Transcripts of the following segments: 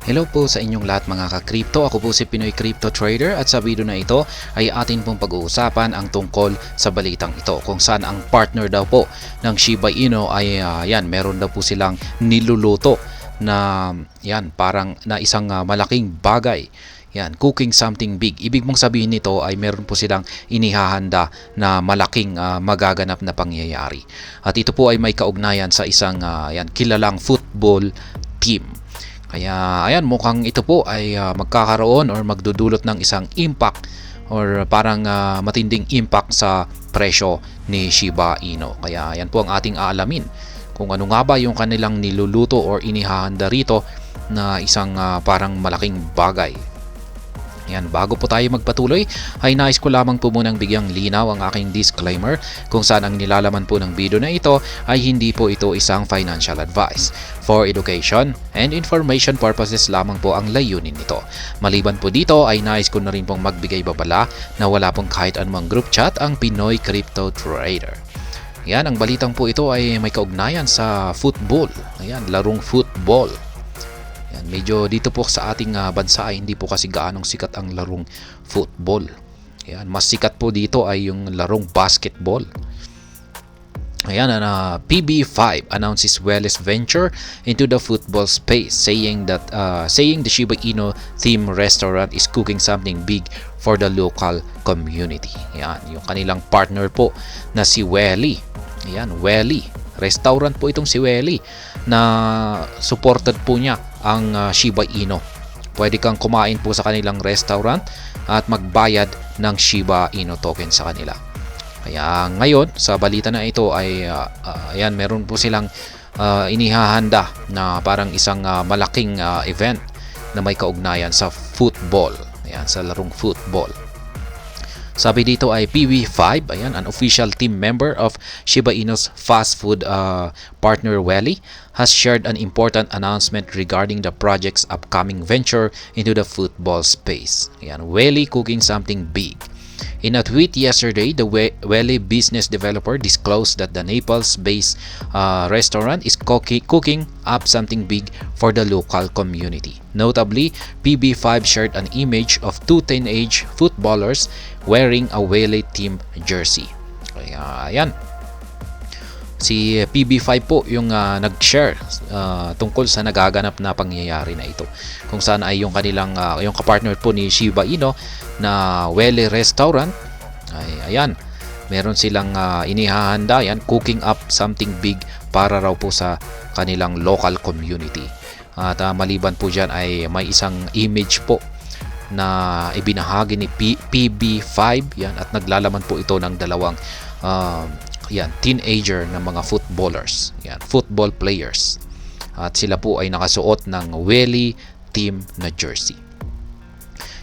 Hello po sa inyong lahat mga ka-crypto. Ako po si Pinoy Crypto Trader at sa video na ito ay atin pong pag-uusapan ang tungkol sa balitang ito kung saan ang partner daw po ng Shiba Inu ay meron daw po silang niluluto na parang na isang malaking bagay. Cooking something big. Ibig mong sabihin nito ay meron po silang inihahanda na malaking magaganap na pangyayari. At ito po ay may kaugnayan sa isang kilalang football team. Kaya mukhang ito po ay magkakaroon or magdudulot ng isang impact or parang matinding impact sa presyo ni Shiba Inu. Kaya yan po ang ating aalamin kung ano nga ba yung kanilang niluluto or inihahanda rito na isang parang malaking bagay. Bago po tayo magpatuloy ay nais ko lamang po munang bigyang linaw ang aking disclaimer kung saan ang nilalaman po ng video na ito ay hindi po ito isang financial advice. For education and information purposes lamang po ang layunin nito. Maliban po dito ay nais ko na rin pong magbigay babala na wala pong kahit anumang group chat ang Pinoy Crypto Trader. Ang balitang po ito ay may kaugnayan sa football. Larong football. Medyo dito po sa ating bansa ay hindi po kasi gaanong sikat ang larong football. Mas sikat po dito ay yung larong basketball. PB5 announces Well's venture into the football space, saying the Shiba Inu theme restaurant is cooking something big for the local community. Yung kanilang partner po na si Welly. Welly. Restaurant po itong si Welly na supported po niya ang Shiba Inu. Pwede kang kumain po sa kanilang restaurant at magbayad ng Shiba Inu token sa kanila. Kaya ngayon sa balita na ito ay meron po silang inihahanda na parang isang malaking event na may kaugnayan sa football. Sa larong football. Sabi dito ay PB5, an official team member of Shiba Inu's fast food partner Welly, has shared an important announcement regarding the project's upcoming venture into the football space. Welly cooking something big. In a tweet yesterday, the Welly business developer disclosed that the Naples-based restaurant is cooking up something big for the local community. Notably, PB5 shared an image of two teenage footballers wearing a Welly team jersey. Kaya si PB5 po yung nag-share tungkol sa nagaganap na pangyayari na ito. Kung saan ay yung kanilang yung kapartner po ni Shiba Inu na Welly restaurant ay meron silang inihahanda cooking up something big para raw po sa kanilang local community. At maliban po dyan ay may isang image po na ibinahagi ni PB5 at naglalaman po ito ng dalawang teenager na mga footballers, football players. At sila po ay nakasuot ng Welly team na jersey.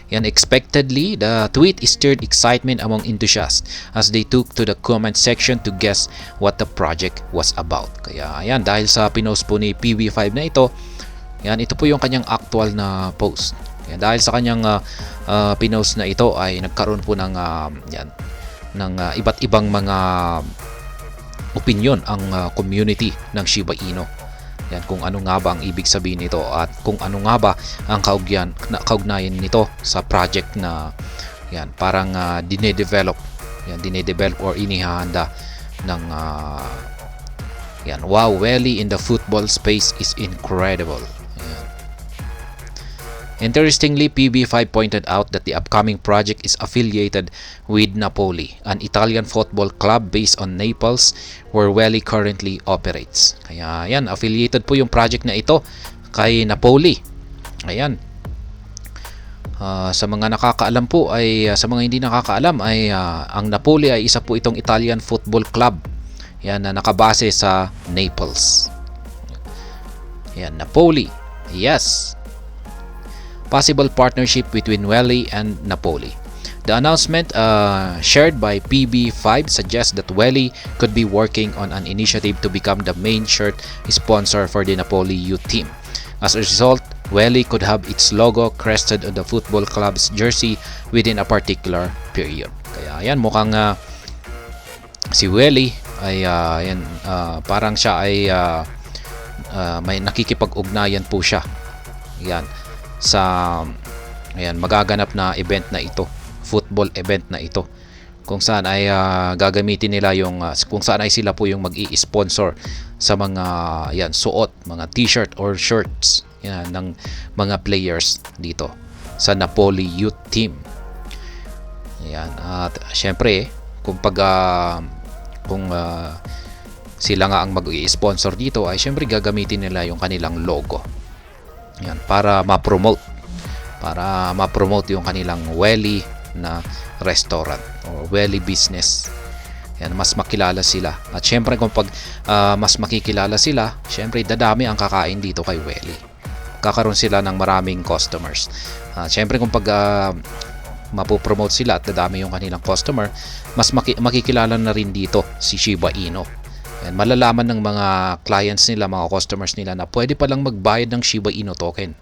Expectedly, the tweet stirred excitement among enthusiasts as they took to the comment section to guess what the project was about. Kaya dahil sa pinost po ni PB5 na ito, ito po yung kanyang actual na post. Dahil sa kanyang pinost na ito ay nagkaroon po ng iba't ibang mga opinion ang community ng Shiba Inu. Kung ano nga ba ang ibig sabihin nito at kung ano nga ba ang kaugnayan nito sa project na parang dinedevelop or inihahanda ng wow, Welly in the football space is incredible. Interestingly, PB5 pointed out that the upcoming project is affiliated with Napoli, an Italian football club based on Naples where Welly currently operates. Kaya affiliated po yung project na ito kay Napoli. Sa mga nakakaalam po ay sa mga hindi nakakaalam ay ang Napoli ay isa po itong Italian football club na nakabase sa Naples. Napoli. Yes. Possible partnership between Welly and Napoli. The announcement shared by PB5 suggests that Welly could be working on an initiative to become the main shirt sponsor for the Napoli youth team. As a result, Welly could have its logo crested on the football club's jersey within a particular period. Kaya mukhang si Welly ay parang siya ay may nakikipag-ugnayan po siya sa magaganap na event na ito, football event na ito, kung saan ay gagamitin nila yung kung saan ay sila po yung mag-i-sponsor sa mga suot, mga t-shirt or shirts ng mga players dito sa Napoli Youth Team. At syempre kung sila nga ang mag-i-sponsor dito, ay syempre gagamitin nila yung kanilang logo. Para ma-promote yung kanilang Welly na restaurant or Welly business. Mas makilala sila. At syempre kung mas makikilala sila, syempre dadami ang kakain dito kay Welly. Kakaroon sila ng maraming customers. Syempre kung mapopromote sila at dadami yung kanilang customer, mas makikilala na rin dito si Shiba Inu. Malalaman ng mga clients nila, mga customers nila, na pwede palang magbayad ng Shiba Inu token.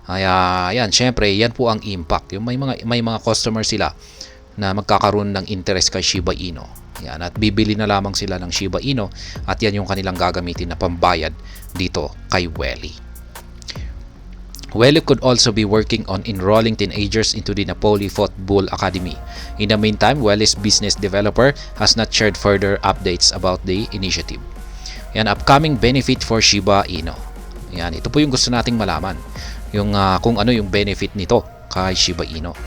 Kaya syempre yan po ang impact. Yung may mga customers sila na magkakaroon ng interest kay Shiba Inu. At bibili na lamang sila ng Shiba Inu, at yan yung kanilang gagamitin na pambayad dito kay Welly. Welly could also be working on enrolling teenagers into the Napoli Football Academy. In the meantime, Welly's business developer has not shared further updates about the initiative. Upcoming benefit for Shiba Inu. Ito po yung gusto nating malaman. Kung ano yung benefit nito kay Shiba Inu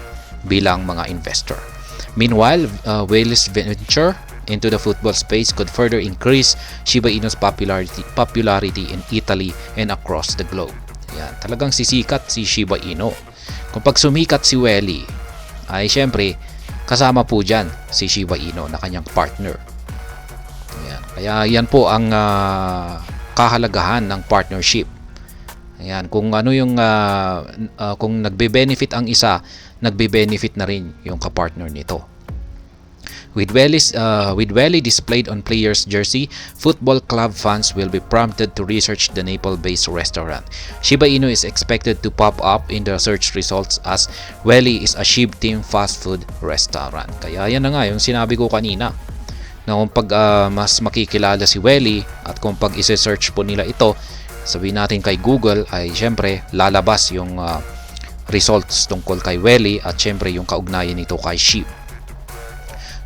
bilang mga investor. Meanwhile, Welly's venture into the football space could further increase Shiba Inu's popularity in Italy and across the globe. Talagang sisikat si Shiba Inu. Kung pag sumikat si Welly, ay syempre kasama po dyan si Shiba Inu na kanyang partner. Kaya yan po ang kahalagahan ng partnership. Kung ano yung kung nagbe-benefit ang isa, nagbe-benefit na rin yung kapartner nito. With Welly displayed on players' jersey, football club fans will be prompted to research the Naples-based restaurant. Shiba Inu is expected to pop up in the search results as Welly is a SHIB team fast food restaurant. Kaya yan na nga yung sinabi ko kanina, na kung mas makikilala si Welly at kung pag isi-search po nila ito, sabihin natin kay Google, ay syempre lalabas yung results tungkol kay Welly at syempre yung kaugnayan nito kay SHIB.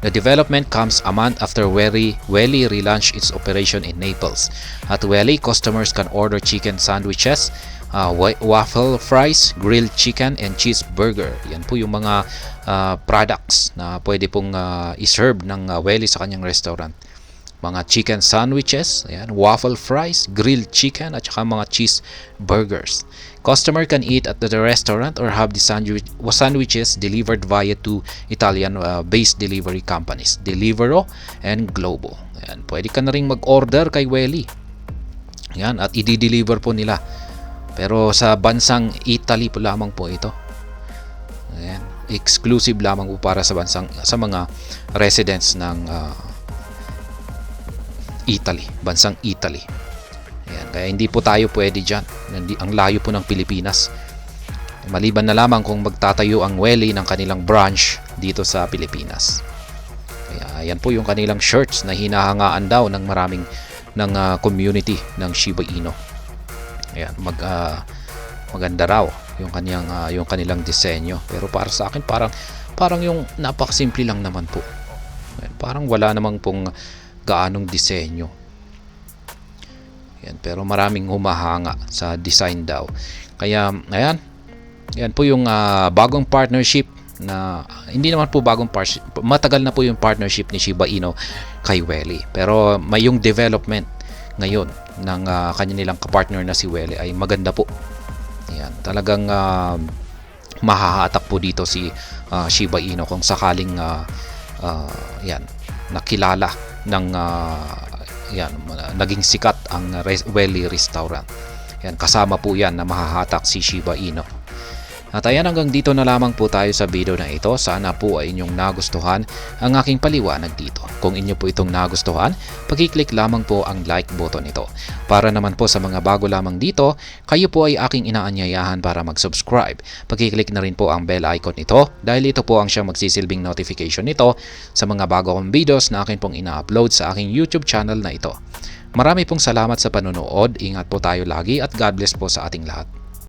The development comes a month after Welly relaunched its operation in Naples. At Welly, customers can order chicken sandwiches, waffle fries, grilled chicken, and cheeseburger. Yan po yung mga products na pwede pong iserve ng Welly sa kanyang restaurant. Mga chicken sandwiches, waffle fries, grilled chicken, at saka mga cheeseburgers. Customer can eat at the restaurant or have the sandwiches delivered via two Italian-based delivery companies, Deliveroo and Globo. Pwede ka na rin mag-order kay Welly. At i-deliver po nila. Pero sa bansang Italy po lamang po ito. Exclusive lamang po para sa mga residents ng Italy, bansang Italy. Kaya hindi po tayo pwede dyan. Ang layo po ng Pilipinas. Maliban na lamang kung magtatayo ang Welly ng kanilang branch dito sa Pilipinas. Kaya yan po yung kanilang shirts na hinahangaan daw ng maraming community ng Shiba Inu. Maganda raw yung kanilang disenyo. Pero para sa akin parang yung napakasimple lang naman po. Parang wala namang pong gaanong disenyo. Pero maraming humahanga sa design daw. Kaya yan po yung bagong partnership na hindi naman po bagong partnership. Matagal na po yung partnership ni Shiba Inu kay Welly. Pero may yung development ngayon ng kanya nilang kapartner na si Welly ay maganda po. Talagang mahahatak po dito si Shiba Inu kung sakaling nakilala ng naging sikat ang Welly restaurant. Kasama po yan na mahahatak si Shiba Inu. At hanggang dito na lamang po tayo sa video na ito. Sana po ay inyong nagustuhan ang aking paliwanag dito. Kung inyo po itong nagustuhan, pag-click lamang po ang like button ito. Para naman po sa mga bago lamang dito, kayo po ay aking inaanyayahan para mag-subscribe. Pag-click na rin po ang bell icon ito dahil ito po ang siyang magsisilbing notification nito sa mga bago kong videos na akin pong ina-upload sa aking YouTube channel na ito. Marami pong salamat sa panonood. Ingat po tayo lagi at God bless po sa ating lahat.